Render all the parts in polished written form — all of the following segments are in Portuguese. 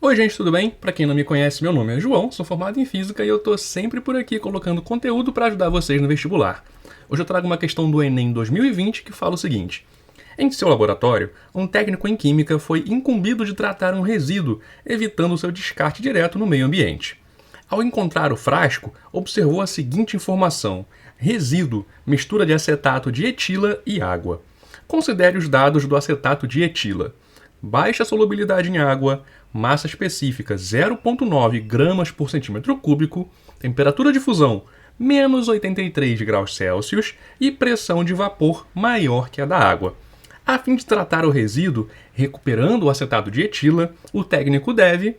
Oi gente, tudo bem? Para quem não me conhece, meu nome é João, sou formado em Física e eu tô sempre por aqui colocando conteúdo para ajudar vocês no vestibular. Hoje eu trago uma questão do Enem 2020 que fala o seguinte: em seu laboratório, um técnico em Química foi incumbido de tratar um resíduo, evitando seu descarte direto no meio ambiente. Ao encontrar o frasco, observou a seguinte informação: resíduo, mistura de acetato de etila e água. Considere os dados do acetato de etila: baixa solubilidade em água, massa específica 0,9 gramas por centímetro cúbico, temperatura de fusão menos 83 graus Celsius e pressão de vapor maior que a da água. A fim de tratar o resíduo, recuperando o acetato de etila, o técnico deve...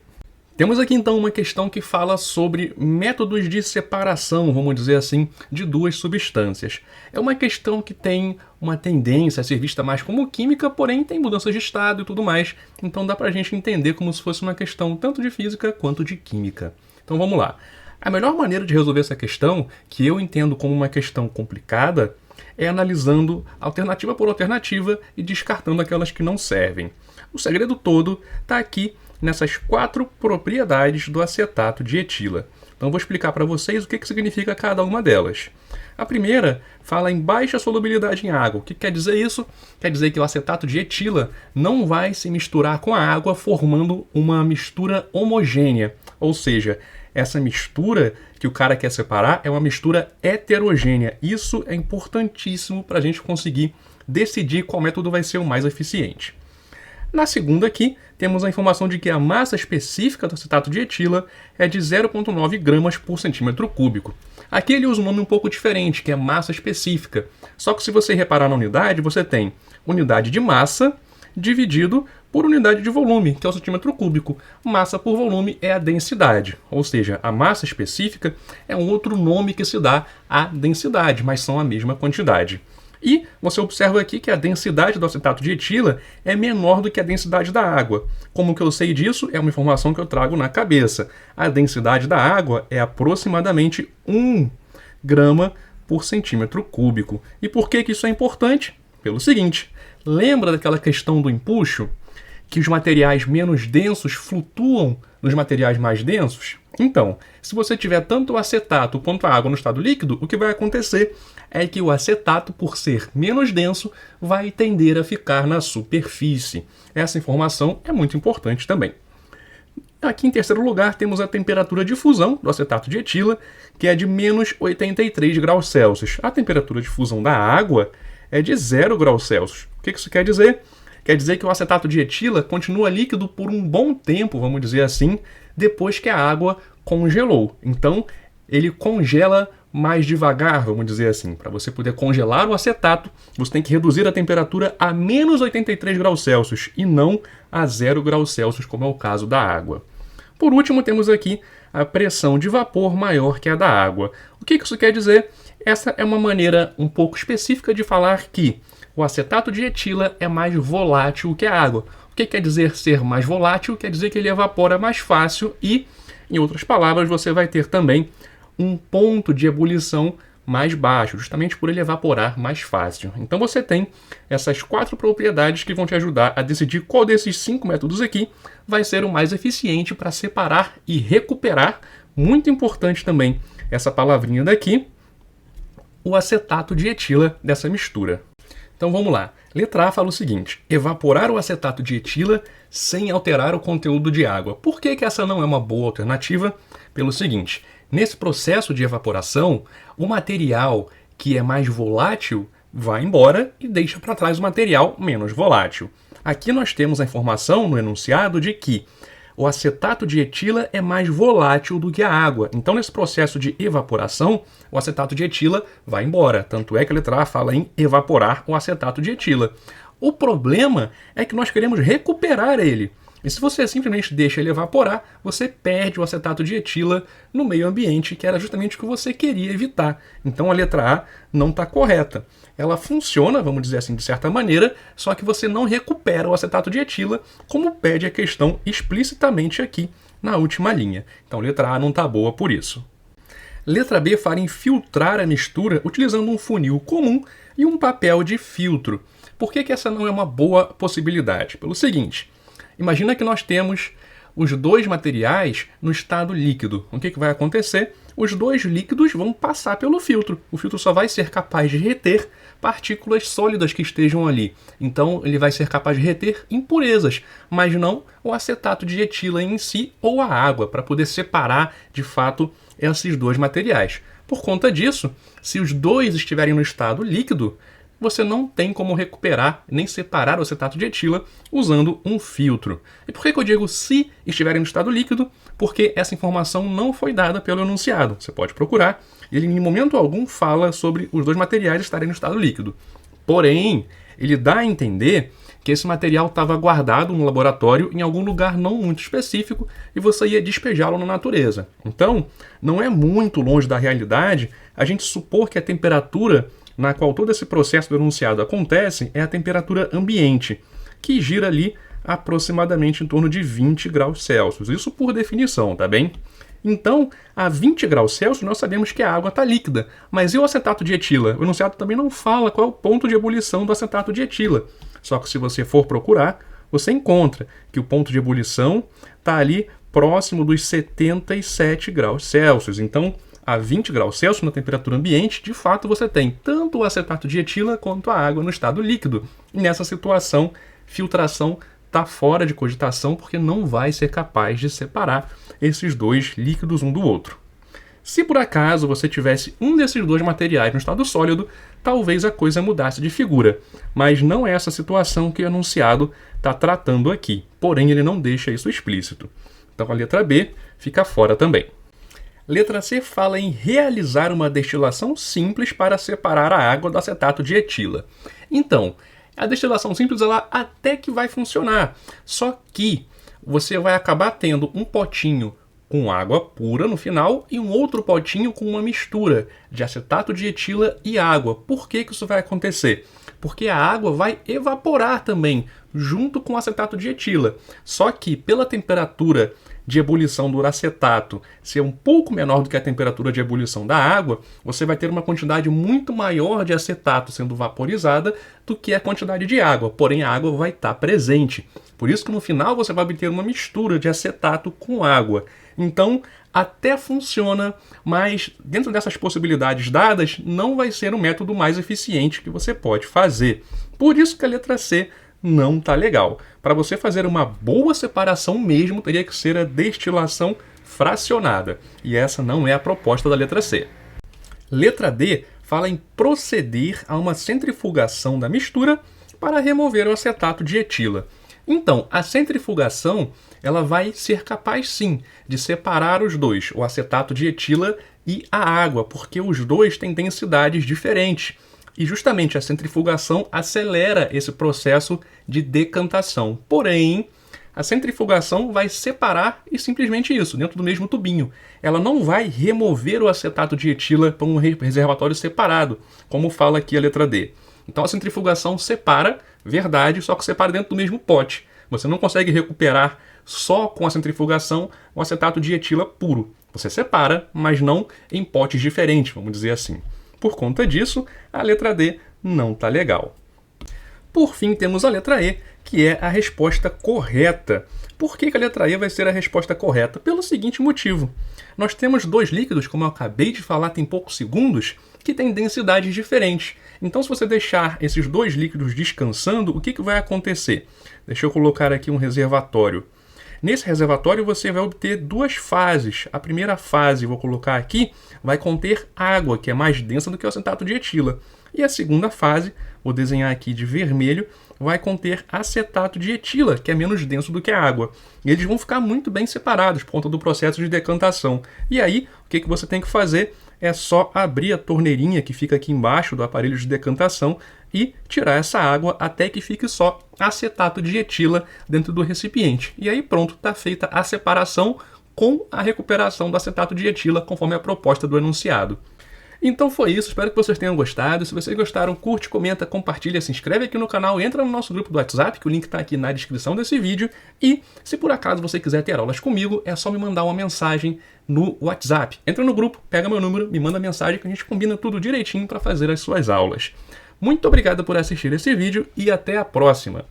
Temos aqui então uma questão que fala sobre métodos de separação, vamos dizer assim, de duas substâncias. É uma questão que tem uma tendência a ser vista mais como química, porém tem mudanças de estado e tudo mais, então dá pra gente entender como se fosse uma questão tanto de física quanto de química. Então vamos lá. A melhor maneira de resolver essa questão, que eu entendo como uma questão complicada, é analisando alternativa por alternativa e descartando aquelas que não servem. O segredo todo está aqui nessas 4 propriedades do acetato de etila. Então vou explicar para vocês o que significa cada uma delas. A primeira fala em baixa solubilidade em água. O que quer dizer isso? Quer dizer que o acetato de etila não vai se misturar com a água formando uma mistura homogênea. Ou seja, essa mistura que o cara quer separar é uma mistura heterogênea. Isso é importantíssimo para a gente conseguir decidir qual método vai ser o mais eficiente. Na segunda aqui, temos a informação de que a massa específica do acetato de etila é de 0,9 gramas por centímetro cúbico. Aqui ele usa um nome um pouco diferente, que é massa específica. Só que se você reparar na unidade, você tem unidade de massa dividido por unidade de volume, que é o centímetro cúbico. Massa por volume é a densidade, ou seja, a massa específica é um outro nome que se dá à densidade, mas são a mesma quantidade. E você observa aqui que a densidade do acetato de etila é menor do que a densidade da água. Como que eu sei disso? É uma informação que eu trago na cabeça. A densidade da água é aproximadamente 1 grama por centímetro cúbico. E por que isso é importante? Pelo seguinte: lembra daquela questão do empuxo? Que os materiais menos densos flutuam nos materiais mais densos? Então, se você tiver tanto o acetato quanto a água no estado líquido, o que vai acontecer é que o acetato, por ser menos denso, vai tender a ficar na superfície. Essa informação é muito importante também. Aqui em terceiro lugar temos a temperatura de fusão do acetato de etila, que é de menos 83 graus Celsius. A temperatura de fusão da água é de 0 graus Celsius. O que isso quer dizer? Quer dizer que o acetato de etila continua líquido por um bom tempo, vamos dizer assim, depois que a água congelou. Então, ele congela mais devagar, vamos dizer assim. Para você poder congelar o acetato, você tem que reduzir a temperatura a menos 83 graus Celsius e não a 0 graus Celsius, como é o caso da água. Por último, temos aqui a pressão de vapor maior que a da água. O que isso quer dizer? Essa é uma maneira um pouco específica de falar que o acetato de etila é mais volátil que a água. O que quer dizer ser mais volátil? Quer dizer que ele evapora mais fácil e, em outras palavras, você vai ter também um ponto de ebulição mais baixo, justamente por ele evaporar mais fácil. Então você tem essas 4 propriedades que vão te ajudar a decidir qual desses 5 métodos aqui vai ser o mais eficiente para separar e recuperar, muito importante também essa palavrinha daqui, o acetato de etila dessa mistura. Então vamos lá. Letra A fala o seguinte: evaporar o acetato de etila sem alterar o conteúdo de água. Por que essa não é uma boa alternativa? Pelo seguinte: nesse processo de evaporação, o material que é mais volátil vai embora e deixa para trás o material menos volátil. Aqui nós temos a informação no enunciado de que o acetato de etila é mais volátil do que a água. Então, nesse processo de evaporação, o acetato de etila vai embora. Tanto é que a letra A fala em evaporar o acetato de etila. O problema é que nós queremos recuperar ele. E se você simplesmente deixa ele evaporar, você perde o acetato de etila no meio ambiente, que era justamente o que você queria evitar. Então a letra A não está correta. Ela funciona, vamos dizer assim, de certa maneira, só que você não recupera o acetato de etila, como pede a questão explicitamente aqui na última linha. Então a letra A não está boa por isso. Letra B fala em filtrar a mistura utilizando um funil comum e um papel de filtro. Por que essa não é uma boa possibilidade? Pelo seguinte: imagina que nós temos os dois materiais no estado líquido. O que vai acontecer? Os dois líquidos vão passar pelo filtro. O filtro só vai ser capaz de reter partículas sólidas que estejam ali. Então, ele vai ser capaz de reter impurezas, mas não o acetato de etila em si ou a água, para poder separar, de fato, esses dois materiais. Por conta disso, se os dois estiverem no estado líquido, você não tem como recuperar nem separar o acetato de etila usando um filtro. E por que eu digo se estiverem no estado líquido? Porque essa informação não foi dada pelo enunciado. Você pode procurar. Ele em momento algum fala sobre os dois materiais estarem no estado líquido. Porém, ele dá a entender que esse material estava guardado no laboratório em algum lugar não muito específico e você ia despejá-lo na natureza. Então, não é muito longe da realidade a gente supor que a temperatura na qual todo esse processo do enunciado acontece é a temperatura ambiente, que gira ali aproximadamente em torno de 20 graus Celsius. Isso por definição, tá bem? Então, a 20 graus Celsius nós sabemos que a água está líquida, mas e o acetato de etila? O enunciado também não fala qual é o ponto de ebulição do acetato de etila. Só que se você for procurar, você encontra que o ponto de ebulição está ali próximo dos 77 graus Celsius. Então, a 20 graus Celsius na temperatura ambiente, de fato você tem tanto o acetato de etila quanto a água no estado líquido. E nessa situação, filtração está fora de cogitação porque não vai ser capaz de separar esses dois líquidos um do outro. Se por acaso você tivesse um desses dois materiais no estado sólido, talvez a coisa mudasse de figura, mas não é essa situação que o enunciado está tratando aqui, porém ele não deixa isso explícito. Então a letra B fica fora também. Letra C fala em realizar uma destilação simples para separar a água do acetato de etila. Então, a destilação simples ela até que vai funcionar, só que você vai acabar tendo um potinho com água pura no final e um outro potinho com uma mistura de acetato de etila e água. Por que isso vai acontecer? Porque a água vai evaporar também, junto com o acetato de etila. Só que pela temperatura de ebulição do acetato ser um pouco menor do que a temperatura de ebulição da água, você vai ter uma quantidade muito maior de acetato sendo vaporizada do que a quantidade de água, porém a água vai estar presente. Por isso que no final você vai obter uma mistura de acetato com água. Então, até funciona, mas dentro dessas possibilidades dadas, não vai ser o método mais eficiente que você pode fazer. Por isso que a letra C não está legal. Para você fazer uma boa separação mesmo, teria que ser a destilação fracionada. E essa não é a proposta da letra C. Letra D fala em proceder a uma centrifugação da mistura para remover o acetato de etila. Então, a centrifugação ela vai ser capaz sim de separar os dois, o acetato de etila e a água, porque os dois têm densidades diferentes. E justamente a centrifugação acelera esse processo de decantação. Porém, a centrifugação vai separar e simplesmente isso, dentro do mesmo tubinho. Ela não vai remover o acetato de etila para um reservatório separado, como fala aqui a letra D. Então a centrifugação separa, verdade, só que separa dentro do mesmo pote. Você não consegue recuperar só com a centrifugação o acetato de etila puro. Você separa, mas não em potes diferentes, vamos dizer assim. Por conta disso, a letra D não está legal. Por fim, temos a letra E, que é a resposta correta. Por que a letra E vai ser a resposta correta? Pelo seguinte motivo. Nós temos dois líquidos, como eu acabei de falar tem poucos segundos, que têm densidades diferentes. Então, se você deixar esses dois líquidos descansando, o que vai acontecer? Deixa eu colocar aqui um reservatório. Nesse reservatório você vai obter duas fases. A primeira fase, vou colocar aqui, vai conter água, que é mais densa do que o acetato de etila. E a segunda fase, vou desenhar aqui de vermelho, vai conter acetato de etila, que é menos denso do que a água. E eles vão ficar muito bem separados por conta do processo de decantação. E aí, o que você tem que fazer é só abrir a torneirinha que fica aqui embaixo do aparelho de decantação e tirar essa água até que fique só acetato de etila dentro do recipiente. E aí pronto, está feita a separação com a recuperação do acetato de etila, conforme a proposta do enunciado. Então foi isso, espero que vocês tenham gostado. Se vocês gostaram, curte, comenta, compartilha, se inscreve aqui no canal, entra no nosso grupo do WhatsApp, que o link está aqui na descrição desse vídeo. E se por acaso você quiser ter aulas comigo, é só me mandar uma mensagem no WhatsApp. Entra no grupo, pega meu número, me manda mensagem que a gente combina tudo direitinho para fazer as suas aulas. Muito obrigado por assistir esse vídeo e até a próxima!